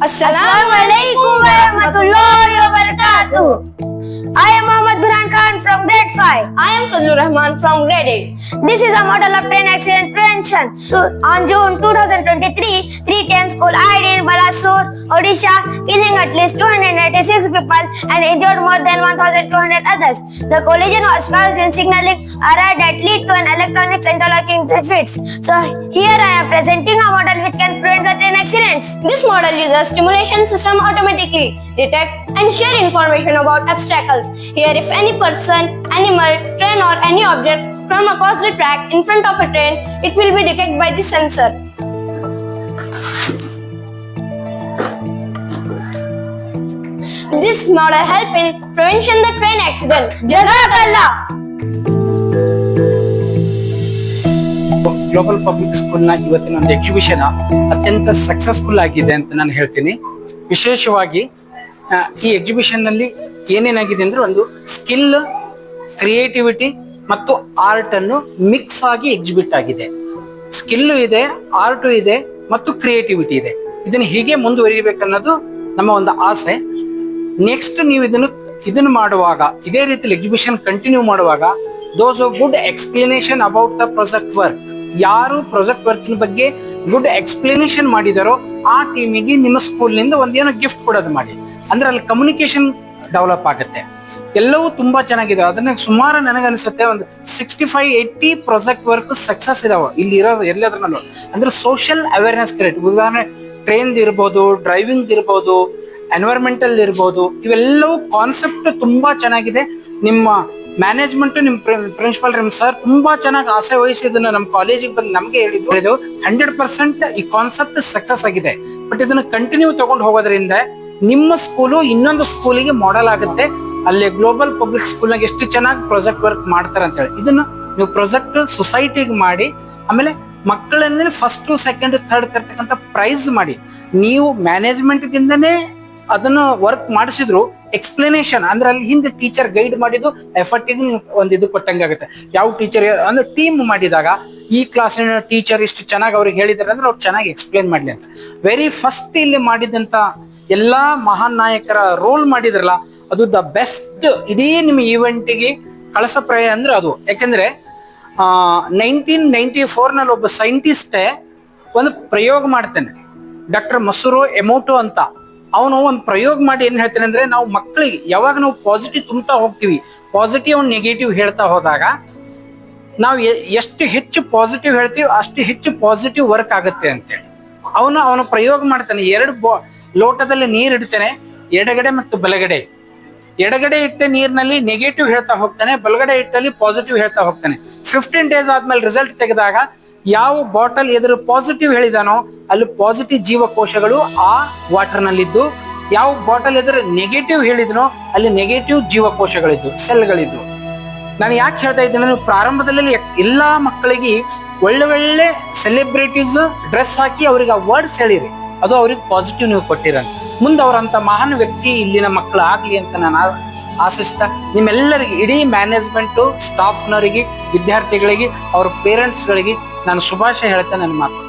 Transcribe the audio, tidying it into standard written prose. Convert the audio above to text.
Assalamualaikum warahmatullahi wabarakatuh. I am Mohammad Burhan Khan from grade 5. I am Fazlur Rahman from grade 8. This is a model of train accident prevention. On June 2023, 310 school died in Balasore, Odisha, killing at least 286 people and injured more than 1,200 others. The collision was caused when signaling arrived that lead to an electronics interlocking defects. So here I am presenting a model which can prevent the train accidents. This model uses stimulation system automatically detect and share information about obstacles. Here if any person, animal, train or any object from across the track in front of a train, it will be detected by the sensor. This model help in prevention the train accident. Jazakallah. Global public ಸ್ಕೂಲ್ನ ಇವತ್ತಿನ ಒಂದು exhibition ಅತ್ಯಂತ successful ಆಗಿದೆ ಅಂತ ನಾನು ಹೇಳ್ತೀನಿ. ವಿಶೇಷವಾಗಿ ಈ ಎಕ್ಸಿಬಿಷನ್ನಲ್ಲಿ ಏನೇನಾಗಿದೆ ಅಂದ್ರೆ ಒಂದು ಸ್ಕಿಲ್, ಕ್ರಿಯೇಟಿವಿಟಿ ಮತ್ತು ಆರ್ಟ್ ಅನ್ನು ಮಿಕ್ಸ್ ಆಗಿ ಎಕ್ಸಿಬಿಟ್ ಆಗಿದೆ. ಸ್ಕಿಲ್ಲು ಇದೆ, ಆರ್ಟು ಇದೆ ಮತ್ತು ಕ್ರಿಯೇಟಿವಿಟಿ ಇದೆ. ಇದನ್ನು ಹೀಗೆ ಮುಂದುವರಿಬೇಕನ್ನೋದು ನಮ್ಮ ಒಂದು ಆಸೆ. ನೆಕ್ಸ್ಟ್ ನೀವು ಇದನ್ನು ಮಾಡುವಾಗ, ಇದೇ ರೀತಿಯಲ್ಲಿ ಎಕ್ಸಿಬಿಷನ್ ಕಂಟಿನ್ಯೂ ಮಾಡುವಾಗ, those good explanation about the project work, ಯಾರು ಪ್ರಾಜೆಕ್ಟ್ ವರ್ಕಿನ ಬಗ್ಗೆ ಗುಡ್ ಎಕ್ಸ್ಪ್ಲನೇಷನ್ ಮಾಡಿದಾರೋ ಆ ಟೀಮಿಗೆ ನಿಮ್ಮ ಸ್ಕೂಲ್ನಿಂದ ಒಂದೇನೋ ಗಿಫ್ಟ್ ಕೊಡೋದು ಮಾಡಿ. ಅಂದ್ರೆ ಅಲ್ಲಿ ಕಮ್ಯುನಿಕೇಶನ್ ಡೆವಲಪ್ ಆಗುತ್ತೆ. ಎಲ್ಲವೂ ತುಂಬಾ ಚೆನ್ನಾಗಿದೆ. ಅದನ್ನ ಸುಮಾರು ನನಗನ್ಸುತ್ತೆ ಒಂದು 65-80 ಪ್ರಾಜೆಕ್ಟ್ ವರ್ಕ್ ಸಕ್ಸಸ್ ಇದಾವೆ ಇಲ್ಲಿ ಇರೋದು ಎಲ್ಲದ್ರಲ್ಲೂ. ಅಂದ್ರೆ ಸೋಷಿಯಲ್ ಅವೇರ್ನೆಸ್ ಕ್ರಿಯೇಟ್, ಉದಾಹರಣೆ ಟ್ರೈನ್ ಇರ್ಬೋದು, ಡ್ರೈವಿಂಗ್ ಇರ್ಬೋದು, ಎನ್ವೈರ್ಮೆಂಟಲ್ ಇರ್ಬೋದು, ಇವೆಲ್ಲವೂ ಕಾನ್ಸೆಪ್ಟ್ ತುಂಬಾ ಚೆನ್ನಾಗಿದೆ. ನಿಮ್ಮ ಮ್ಯಾನೇಜ್ಮೆಂಟ್, ನಿಮ್ ಪ್ರಿನ್ಸಿಪಲ್ ಸರ್ ತುಂಬಾ ಚೆನ್ನಾಗಿ ಆಸೆ ವಹಿಸಿ ಇದನ್ನ ನಮ್ಮ ಕಾಲೇಜಿಗೆ ಬಂದು ನಮ್ಗೆ ಹೇಳಿದ್ರು. 100% ಈ ಕಾನ್ಸೆಪ್ಟ್ ಸಕ್ಸಸ್ ಆಗಿದೆ. ಬಟ್ ಇದನ್ನ ಕಂಟಿನ್ಯೂ ತಗೊಂಡು ಹೋಗೋದ್ರಿಂದ ನಿಮ್ಮ ಸ್ಕೂಲು ಇನ್ನೊಂದು ಸ್ಕೂಲಿಗೆ ಮಾಡೆಲ್ ಆಗುತ್ತೆ. ಅಲ್ಲಿ ಗ್ಲೋಬಲ್ ಪಬ್ಲಿಕ್ ಸ್ಕೂಲ್ನಾಗ ಎಷ್ಟು ಚೆನ್ನಾಗಿ ಪ್ರಾಜೆಕ್ಟ್ ವರ್ಕ್ ಮಾಡ್ತಾರೆ ಅಂತ ಹೇಳಿ ಇದನ್ನ ನೀವು ಪ್ರಾಜೆಕ್ಟ್ ಸೊಸೈಟಿಗೆ ಮಾಡಿ, ಆಮೇಲೆ ಮಕ್ಕಳನ್ನ ಫಸ್ಟ್, ಸೆಕೆಂಡ್, ಥರ್ಡ್ ಕರ್ತಕ್ಕಂಥ ಪ್ರೈಸ್ ಮಾಡಿ. ನೀವು ಮ್ಯಾನೇಜ್ಮೆಂಟ್ ದಿಂದನೇ ಅದನ್ನ ವರ್ಕ್ ಮಾಡಿಸಿದ್ರು, ಎಕ್ಸ್ಪ್ಲನೇಷನ್ ಅಂದ್ರೆ ಅಲ್ಲಿ ಹಿಂದೆ ಟೀಚರ್ ಗೈಡ್ ಮಾಡಿದ್ದು ಎಫರ್ಟಿಗೆ ಒಂದು ಇದು ಕೊಟ್ಟಂಗಾಗುತ್ತೆ. ಯಾವ ಟೀಚರ್ ಅಂದ್ರೆ ಟೀಮ್ ಮಾಡಿದಾಗ ಈ ಕ್ಲಾಸಿನ ಟೀಚರ್ ಇಷ್ಟು ಚೆನ್ನಾಗಿ ಅವ್ರಿಗೆ ಹೇಳಿದಾರೆ ಅಂದ್ರೆ ಅವ್ರು ಚೆನ್ನಾಗಿ ಎಕ್ಸ್ಪ್ಲೇನ್ ಮಾಡ್ಲಿ ಅಂತ. ವೆರಿ ಫಸ್ಟ್ ಇಲ್ಲಿ ಮಾಡಿದಂತ ಎಲ್ಲಾ ಮಹಾನ್ ನಾಯಕರ ರೋಲ್ ಮಾಡಿದ್ರಲ್ಲ, ಅದು ದ ಬೆಸ್ಟ್. ಇಡೀ ನಿಮ್ಮ ಈವೆಂಟಿಗೆ ಕಳಸಪ್ರಾಯ ಅಂದ್ರೆ ಅದು. ಯಾಕಂದ್ರೆ 1994 ನಲ್ಲಿ ಒಬ್ಬ ಸೈಂಟಿಸ್ಟೇ ಒಂದು ಪ್ರಯೋಗ ಮಾಡ್ತಾನೆ, ಡಾಕ್ಟರ್ ಮಸೂರೋ ಎಮೋಟೋ ಅಂತ. ಅವನು ಒಂದು ಪ್ರಯೋಗ ಮಾಡಿ ಏನ್ ಹೇಳ್ತಾನೆ ಅಂದ್ರೆ, ನಾವು ಮಕ್ಕಳಿಗೆ ಯಾವಾಗ ನಾವು ಪಾಸಿಟಿವ್ ತುಂಬ್ತಾ ಹೋಗ್ತೀವಿ, ಪಾಸಿಟಿವ್ ನೆಗೆಟಿವ್ ಹೇಳ್ತಾ ಹೋದಾಗ ನಾವು ಎಷ್ಟು ಹೆಚ್ಚು ಪಾಸಿಟಿವ್ ಹೇಳ್ತೀವಿ ಅಷ್ಟು ಹೆಚ್ಚು ಪಾಸಿಟಿವ್ ವರ್ಕ್ ಆಗುತ್ತೆ ಅಂತೇಳಿ ಅವನು ಪ್ರಯೋಗ ಮಾಡ್ತಾನೆ. 2 ಲೋಟದಲ್ಲಿ ನೀರು ಇಡ್ತಾನೆ, ಎಡಗಡೆ ಮತ್ತು ಬಲಗಡೆ. ಎಡಗಡೆ ಇಟ್ಟ ನೀರಿನಲ್ಲಿ ನೆಗೆಟಿವ್ ಹೇಳ್ತಾ ಹೋಗ್ತಾನೆ, ಬಲಗಡೆ ಇಟ್ಟಲ್ಲಿ ಪಾಸಿಟಿವ್ ಹೇಳ್ತಾ ಹೋಗ್ತಾನೆ. 15 days ಆದ್ಮೇಲೆ ರಿಸಲ್ಟ್ ತೆಗೆದಾಗ ಯಾವ ಬಾಟಲ್ ಎದುರು ಪಾಸಿಟಿವ್ ಹೇಳಿದಾನೋ ಅಲ್ಲಿ ಪಾಸಿಟಿವ್ ಜೀವಕೋಶಗಳು ಆ ವಾಟರ್ ನಲ್ಲಿದ್ದು, ಯಾವ ಬಾಟಲ್ ಎದುರು ನೆಗೆಟಿವ್ ಹೇಳಿದನೋ ಅಲ್ಲಿ ನೆಗೆಟಿವ್ ಜೀವಕೋಶಗಳಿದ್ದು, ಸೆಲ್ಗಳಿದ್ದು. ನಾನು ಯಾಕೆ ಹೇಳ್ತಾ ಇದ್ದೇನೆ, ನೀವು ಪ್ರಾರಂಭದಲ್ಲಿ ಎಲ್ಲಾ ಮಕ್ಕಳಿಗೆ ಒಳ್ಳೆ ಸೆಲೆಬ್ರಿಟೀಸ್ ಡ್ರೆಸ್ ಹಾಕಿ ಅವ್ರಿಗೆ ಆ ವರ್ಡ್ಸ್ ಹೇಳಿರಿ, ಅದು ಅವ್ರಿಗೆ ಪಾಸಿಟಿವ್ ನೀವು ಕೊಟ್ಟಿರಂತ. ಮುಂದೆ ಅವ್ರಂತ ಮಹಾನ್ ವ್ಯಕ್ತಿ ಇಲ್ಲಿನ ಮಕ್ಕಳು ಆಗ್ಲಿ ಅಂತ ನಾನು ಆಶಿಸ್ತಾ ನಿಮ್ಮೆಲ್ಲರಿಗೆ, ಇಡೀ ಮ್ಯಾನೇಜ್ಮೆಂಟು, ಸ್ಟಾಫ್ನವರಿಗೆ, ವಿದ್ಯಾರ್ಥಿಗಳಿಗೆ, ಅವ್ರ ಪೇರೆಂಟ್ಸ್ಗಳಿಗೆ ನಾನು ಶುಭಾಶಯ ಹೇಳ್ತಾ ನನ್ನ ಮಾತು.